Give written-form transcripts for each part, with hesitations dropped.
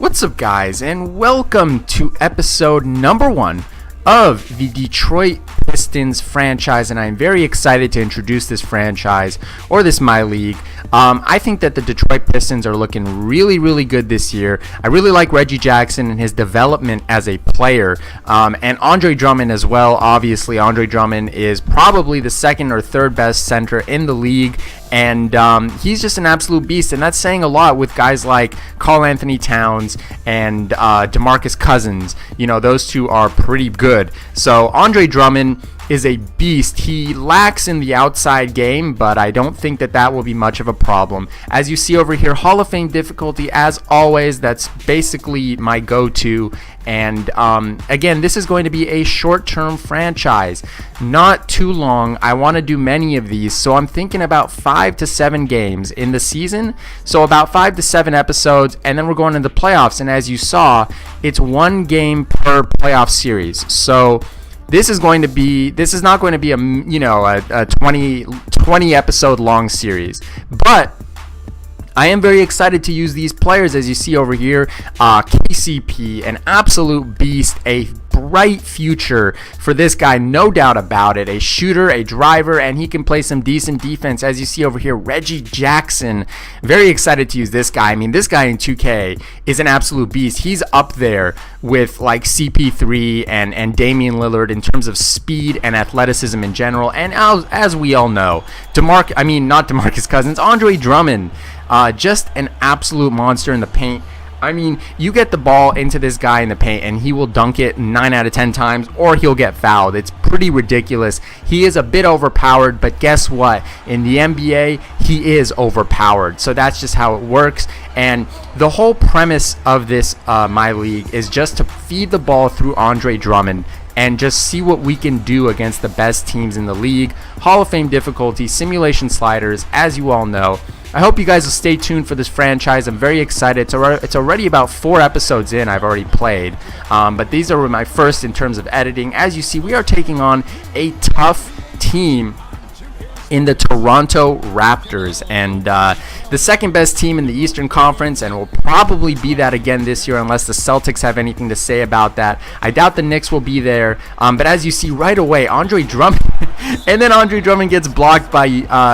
What's up, guys, and welcome to episode number 1 of the Detroit Pistons franchise, and I'm very excited to introduce this franchise, or this MyLeague. I think that the Detroit Pistons are looking really good this year. I really like Reggie Jackson and his development as a player, and Andre Drummond as well. Obviously, Andre Drummond is probably the second or third best center in the league, and he's just an absolute beast, and that's saying a lot with guys like Karl-Anthony Towns and DeMarcus Cousins. You know, those two are pretty good. So Andre Drummond is a beast. He lacks in the outside game, but I don't think that will be much of a problem. As you see over here, Hall of Fame difficulty, as always. That's basically my go-to. And again, this is going to be a short-term franchise, not too long. I want to do many of these, so I'm thinking about 5 to 7 games in the season, so about 5 to 7 episodes, and then we're going into the playoffs. And as you saw, it's 1 game per playoff series. So this is not going to be a 20 episode long series, but I am very excited to use these players. As you see over here, KCP, an absolute beast, a bright future for this guy, no doubt about it. A shooter, a driver, and he can play some decent defense. As you see over here, Reggie Jackson, very excited to use this guy. I mean, this guy in 2K is an absolute beast. He's up there with like CP3 and Damian Lillard in terms of speed and athleticism in general. And as we all know, not DeMarcus Cousins, Andre Drummond, just an absolute monster in the paint. I mean, you get the ball into this guy in the paint and he will dunk it 9 out of 10 times, or he'll get fouled. It's pretty ridiculous. He is a bit overpowered, but guess what? In the NBA, he is overpowered. So that's just how it works. And the whole premise of this MyLeague is just to feed the ball through Andre Drummond and just see what we can do against the best teams in the league. Hall of Fame difficulty, simulation sliders, as you all know. I hope you guys will stay tuned for this franchise. I'm very excited. It's already about 4 episodes in I've already played, but these are my first in terms of editing. As you see, we are taking on a tough team in the Toronto Raptors, and the second best team in the Eastern Conference, and will probably be that again this year unless the Celtics have anything to say about that. I doubt the Knicks will be there, but as you see right away, Andre Drummond, and then Andre Drummond gets blocked by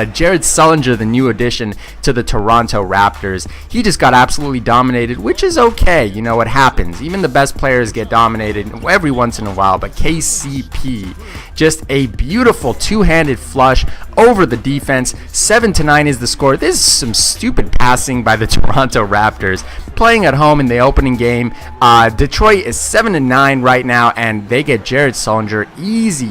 Jared Sullinger, the new addition to the Toronto Raptors. He just got absolutely dominated, which is okay. You know, it happens. Even the best players get dominated every once in a while, but KCP, just a beautiful two-handed flush over the defense. 7-9 is the score. This is some stupid passing by the Toronto Raptors. Playing at home in the opening game, Detroit is 7-9 right now, and they get Jared Sullinger. Easy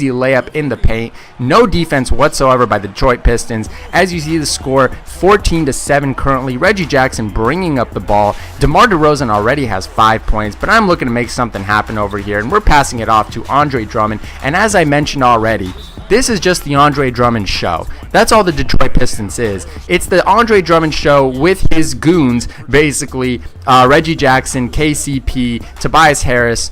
layup in the paint. No defense whatsoever by the Detroit Pistons. As you see the score, 14-7 currently. Reggie Jackson bringing up the ball. DeMar DeRozan already has 5 points, but I'm looking to make something happen over here, and we're passing it off to Andre Drummond. And as I mentioned already, this is just the Andre Drummond show. That's all the Detroit Pistons is. It's the Andre Drummond show with his goons, basically. Reggie Jackson, KCP, Tobias Harris.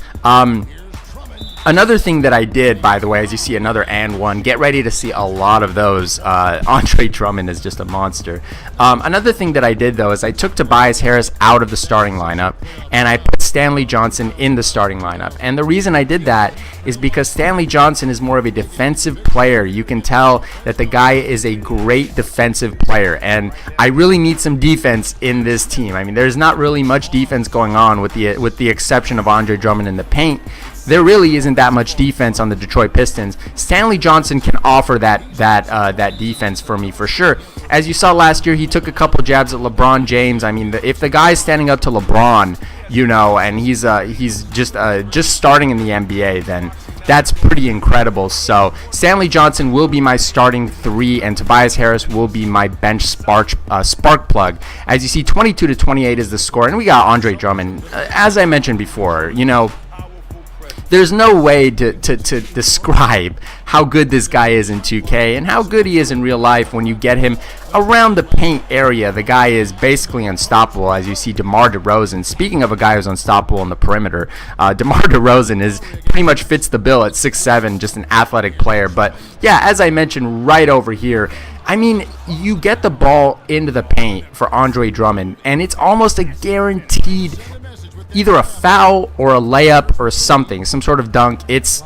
Another thing that I did, by the way, as you see another and one, get ready to see a lot of those. Andre Drummond is just a monster. Another thing that I did, though, is I took Tobias Harris out of the starting lineup, and I put Stanley Johnson in the starting lineup. And the reason I did that is because Stanley Johnson is more of a defensive player. You can tell that the guy is a great defensive player, and I really need some defense in this team. I mean, there's not really much defense going on with the exception of Andre Drummond in the paint. There really isn't that much defense on the Detroit Pistons. Stanley Johnson can offer that defense for me for sure. As you saw last year, he took a couple jabs at LeBron James. I mean, if the guy's standing up to LeBron, you know, and he's just starting in the NBA, then that's pretty incredible. So Stanley Johnson will be my starting 3, and Tobias Harris will be my bench spark plug. As you see, 22-28 is the score, and we got Andre Drummond. As I mentioned before, you know, there's no way to describe how good this guy is in 2K and how good he is in real life when you get him around the paint area. The guy is basically unstoppable, as you see DeMar DeRozan. Speaking of a guy who's unstoppable on the perimeter, DeMar DeRozan pretty much fits the bill at 6'7", just an athletic player. But yeah, as I mentioned right over here, I mean, you get the ball into the paint for Andre Drummond, and it's almost a guaranteed either a foul or a layup or something, some sort of dunk. It's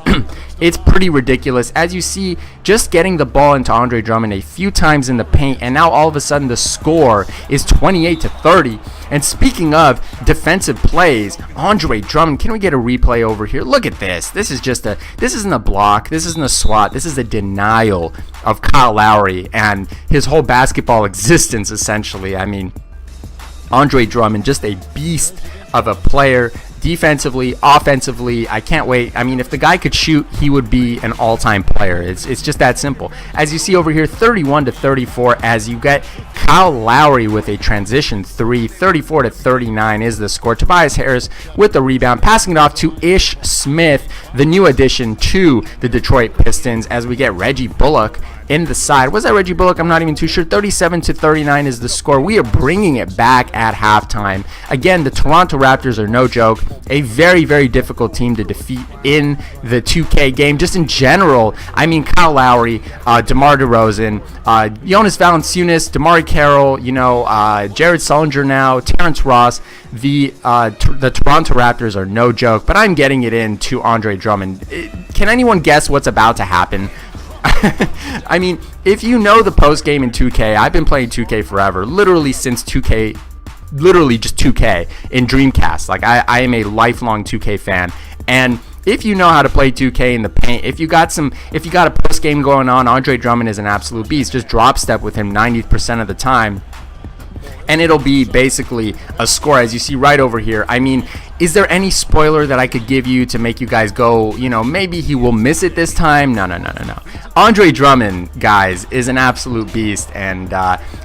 it's pretty ridiculous. As you see, just getting the ball into Andre Drummond a few times in the paint, and now all of a sudden the score is 28-30. And speaking of defensive plays, Andre Drummond, can we get a replay over here? Look at this. This isn't a block. This isn't a swat. This is a denial of Kyle Lowry and his whole basketball existence, essentially. I mean, Andre Drummond, just a beast of a player, defensively, offensively. I can't wait. I mean, if the guy could shoot, he would be an all-time player. It's just that simple. As you see over here, 31-34, as you get Kyle Lowry with a transition three. 34-39 is the score. Tobias Harris with the rebound, passing it off to Ish Smith, the new addition to the Detroit Pistons, as we get Reggie Bullock in the side. Was that Reggie Bullock? I'm not even too sure. 37-39 is the score. We are bringing it back at halftime. Again, the Toronto Raptors are no joke. A very, very difficult team to defeat in the 2K game. Just in general, I mean, Kyle Lowry, DeMar DeRozan, Jonas Valanciunas, DeMar Carroll, Jared Sullinger now, Terrence Ross. The Toronto Raptors are no joke, but I'm getting it in to Andre Drummond. Can anyone guess what's about to happen? I mean, if you know the post game in 2K, I've been playing 2K forever, literally since 2K, literally just 2K in Dreamcast. Like, I am a lifelong 2K fan, and if you know how to play 2K in the paint, if you got a post game going on, Andre Drummond is an absolute beast. Just drop step with him 90% of the time, and it'll be basically a score, as you see right over here. I mean, is there any spoiler that I could give you to make you guys go, maybe he will miss it this time? No. Andre Drummond, guys, is an absolute beast. And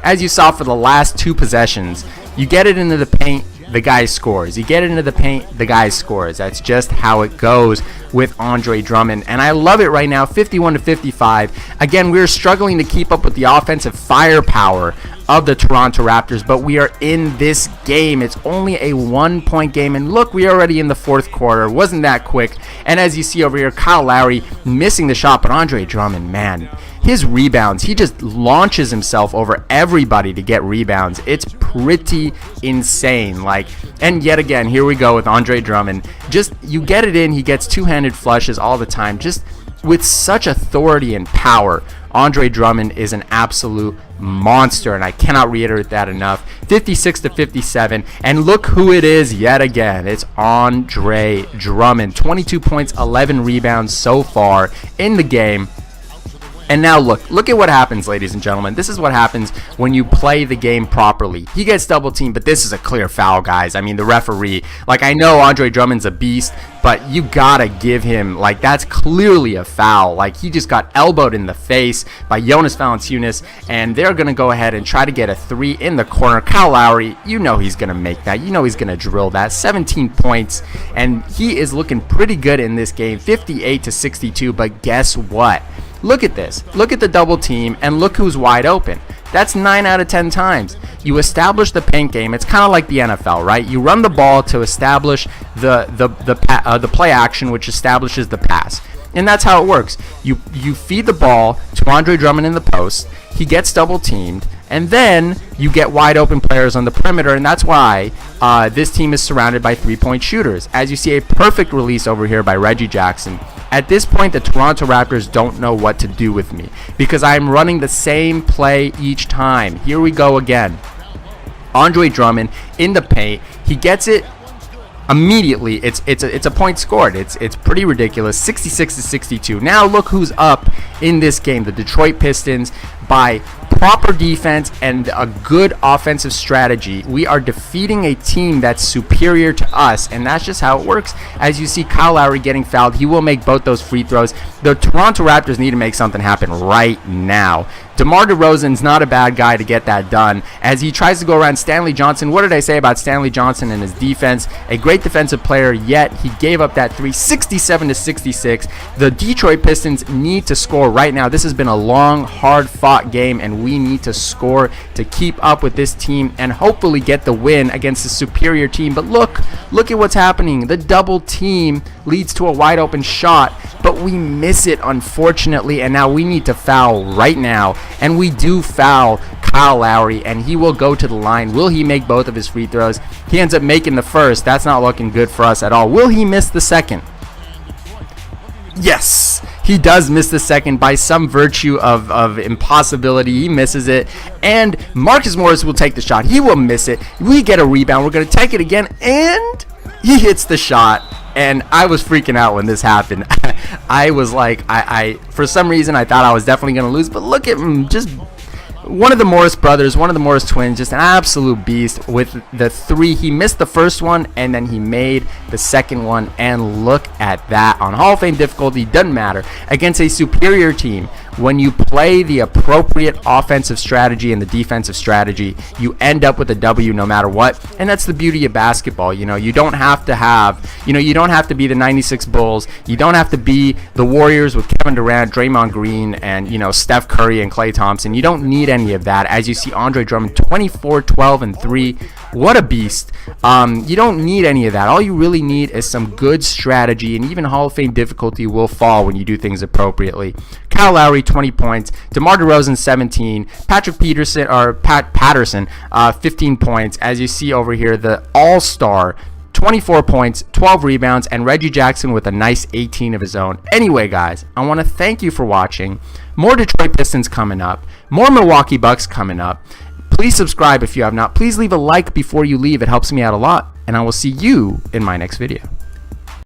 as you saw for the last two possessions, you get it into the paint, the guy scores. You get it into the paint, the guy scores. That's just how it goes with Andre Drummond. And I love it right now, 51-55. Again, we're struggling to keep up with the offensive firepower of the Toronto Raptors, but we are in this game. It's only a 1-point game, and look, we're already in the fourth quarter. Wasn't that quick? And as you see over here, Kyle Lowry missing the shot, but Andre Drummond, man, his rebounds, he just launches himself over everybody to get rebounds. It's pretty insane. And yet again, here we go with Andre Drummond. Just, you get it in, he gets two-handed flushes all the time, just with such authority and power. Andre Drummond is an absolute monster, and I cannot reiterate that enough. 56-57, and look who it is yet again. It's Andre Drummond. 22 points, 11 rebounds so far in the game. And now look at what happens, ladies and gentlemen. This is what happens when you play the game properly. He gets double teamed, but this is a clear foul, guys. I mean, the referee, I know Andre Drummond's a beast, but you gotta give him, that's clearly a foul. He just got elbowed in the face by Jonas Valanciunas, and they're gonna go ahead and try to get a three in the corner. Kyle Lowry, he's gonna make that. He's gonna drill that. 17 points, and he is looking pretty good in this game, 58-62, but guess what? Look at this. Look at the double team, and look who's wide open. That's 9 out of 10 times. You establish the paint game. It's kind of like the NFL, right? You run the ball to establish the play action, which establishes the pass. And that's how it works. You feed the ball to Andre Drummond in the post. He gets double teamed, and then you get wide open players on the perimeter, and that's why this team is surrounded by three-point shooters. As you see, a perfect release over here by Reggie Jackson. At this point, the Toronto Raptors don't know what to do with me because I'm running the same play each time. Here we go again. Andre Drummond in the paint. He gets it immediately. It's a point scored. It's pretty ridiculous. 66-62. Now look who's up in this game. The Detroit Pistons, by proper defense and a good offensive strategy, we are defeating a team that's superior to us, and that's just how it works. As you see Kyle Lowry getting fouled, he will make both those free throws. The Toronto Raptors need to make something happen right now. DeMar DeRozan's not a bad guy to get that done as he tries to go around Stanley Johnson. What did I say about Stanley Johnson and his defense? A great defensive player, yet he gave up that three. 67-66. The Detroit Pistons need to score right now. This has been a long, hard-fought one-shot game, and we need to score to keep up with this team and hopefully get the win against a superior team. But look at what's happening. The double team leads to a wide open shot, but we miss it, unfortunately, and now we need to foul right now, and we do foul Kyle Lowry, and he will go to the line. Will he make both of his free throws? He ends up making the first. That's not looking good for us at all. Will he miss the second? Yes, he does miss the second by some virtue of impossibility. He misses it, and Marcus Morris will take the shot. He will miss it. We get a rebound. We're going to take it again, and he hits the shot. And I was freaking out when this happened. I was like, I for some reason, I thought I was definitely going to lose. But look at him, just one of the Morris brothers, one of the Morris twins, just an absolute beast with the three. He missed the first one, and then he made the second one. And look at that. On Hall of Fame difficulty, doesn't matter. Against a superior team, when you play the appropriate offensive strategy and the defensive strategy, you end up with a W no matter what. And that's the beauty of basketball. You know, you don't have to have, you don't have to be the 96 Bulls. You don't have to be the Warriors with Kevin Durant, Draymond Green, and, Steph Curry and Klay Thompson. You don't need any of that. As you see, Andre Drummond, 24, 12, and 3. What a beast. You don't need any of that. All you really need is some good strategy, and even Hall of Fame difficulty will fall when you do things appropriately. Kyle Lowry, 20 points. DeMar DeRozan, 17. Pat Patterson, 15 points. As you see over here, the all-star, 24 points, 12 rebounds, and Reggie Jackson with a nice 18 of his own. Anyway, guys, I want to thank you for watching. More Detroit Pistons coming up. More Milwaukee Bucks coming up. Please subscribe if you have not. Please leave a like before you leave. It helps me out a lot. And I will see you in my next video.